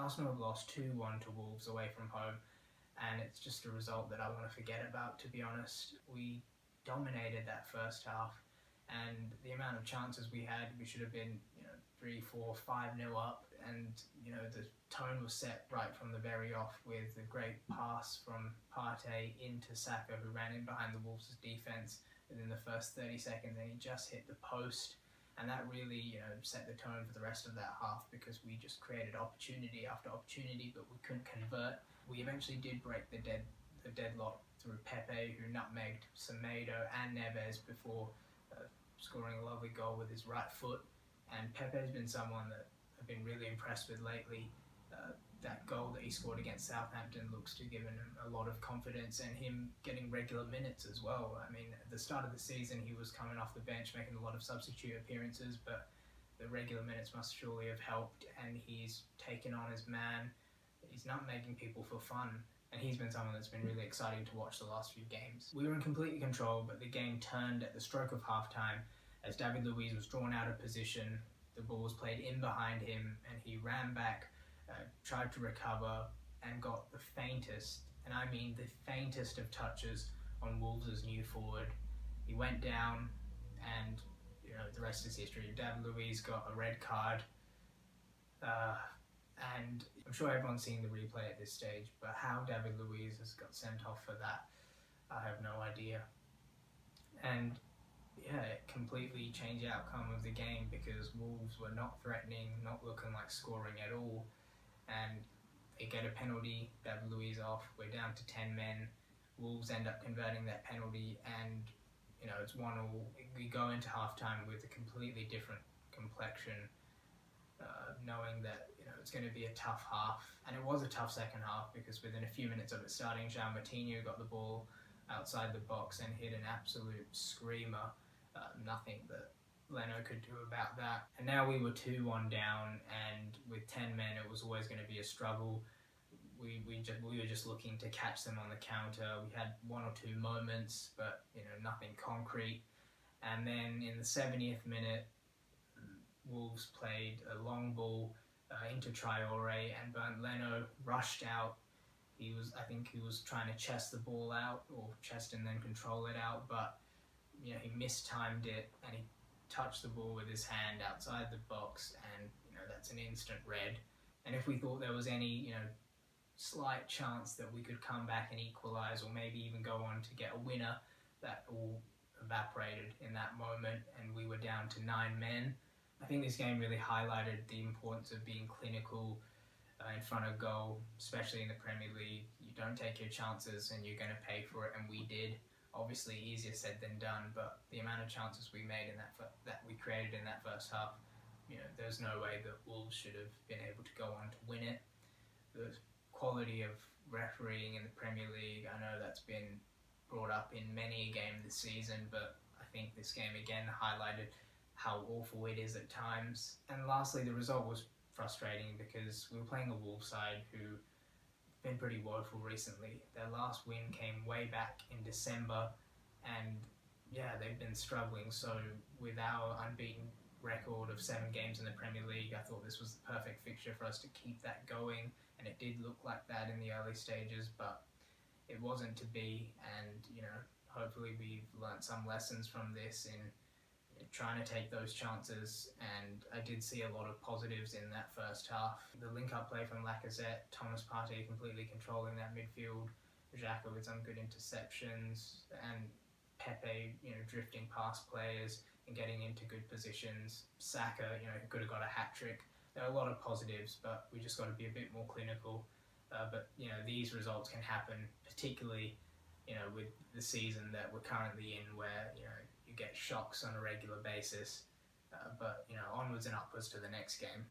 Arsenal have lost 2-1 to Wolves away from home, and it's just a result that I want to forget about, to be honest. We dominated that first half, and the amount of chances we had, we should have been, 3, 4, 5-0 up, and the tone was set right from the very off with a great pass from Partey into Saka, who ran in behind the Wolves' defence within the first 30 seconds, and he just hit the post. And that really, set the tone for the rest of that half, because we just created opportunity after opportunity, but we couldn't convert. We eventually did break the deadlock through Pepe, who nutmegged Semedo and Neves before scoring a lovely goal with his right foot. And Pepe's been someone that I've been really impressed with lately. That goal that he scored against Southampton looks to give him a lot of confidence, and him getting regular minutes as well. I mean, at the start of the season, he was coming off the bench, making a lot of substitute appearances, but the regular minutes must surely have helped, and he's taken on his man. He's not making people for fun, and he's been someone that's been really exciting to watch the last few games. We were in complete control, but the game turned at the stroke of halftime as David Luiz was drawn out of position. The ball was played in behind him, and he ran back, tried to recover, and got the faintest, and I mean the faintest of touches on Wolves' new forward. He went down, and the rest is history. David Luiz got a red card, and I'm sure everyone's seen the replay at this stage, but how David Luiz has got sent off for that, I have no idea. And it completely changed the outcome of the game, because Wolves were not threatening, not looking like scoring at all, and they get a penalty, David Luiz off, we're down to 10 men, Wolves end up converting that penalty, and it's 1-1. We go into halftime with a completely different complexion, knowing that it's going to be a tough half, and it was a tough second half, because within a few minutes of it starting, João Moutinho got the ball outside the box and hit an absolute screamer. Nothing that Leno could do about that. And now we were 2-1 down, and with 10 men it was always going to be a struggle. We were just looking to catch them on the counter. We had 1 or 2 moments, but nothing concrete. And then in the 70th minute, Wolves played a long ball into Traore, and Bernd Leno rushed out. I think he was trying to chest the ball out, or chest and then control it out, but he mistimed it, and he touched the ball with his hand outside the box, and that's an instant red. And if we thought there was any slight chance that we could come back and equalise, or maybe even go on to get a winner, that all evaporated in that moment, and we were down to 9 men. I think this game really highlighted the importance of being clinical in front of goal, especially in the Premier League. You don't take your chances, and you're going to pay for it, and we did. Obviously easier said than done, but the amount of chances we made in that we created in that first half, there's no way that Wolves should have been able to go on to win it. The quality of refereeing in the Premier League, I know that's been brought up in many a game this season, but I think this game again highlighted how awful it is at times. And lastly, the result was frustrating, because we were playing a Wolves side who been pretty woeful recently. Their last win came way back in December, and they've been struggling. So with our unbeaten record of 7 games in the Premier League, I thought this was the perfect fixture for us to keep that going, and it did look like that in the early stages, but it wasn't to be. And hopefully we've learnt some lessons from this in trying to take those chances, and I did see a lot of positives in that first half. The link-up play from Lacazette, Thomas Partey completely controlling that midfield, Xhaka with some good interceptions, and Pepe, drifting past players and getting into good positions. Saka, could have got a hat-trick. There are a lot of positives, but we just got to be a bit more clinical. But these results can happen, particularly with the season that we're currently in, where you get shocks on a regular basis, but onwards and upwards to the next game.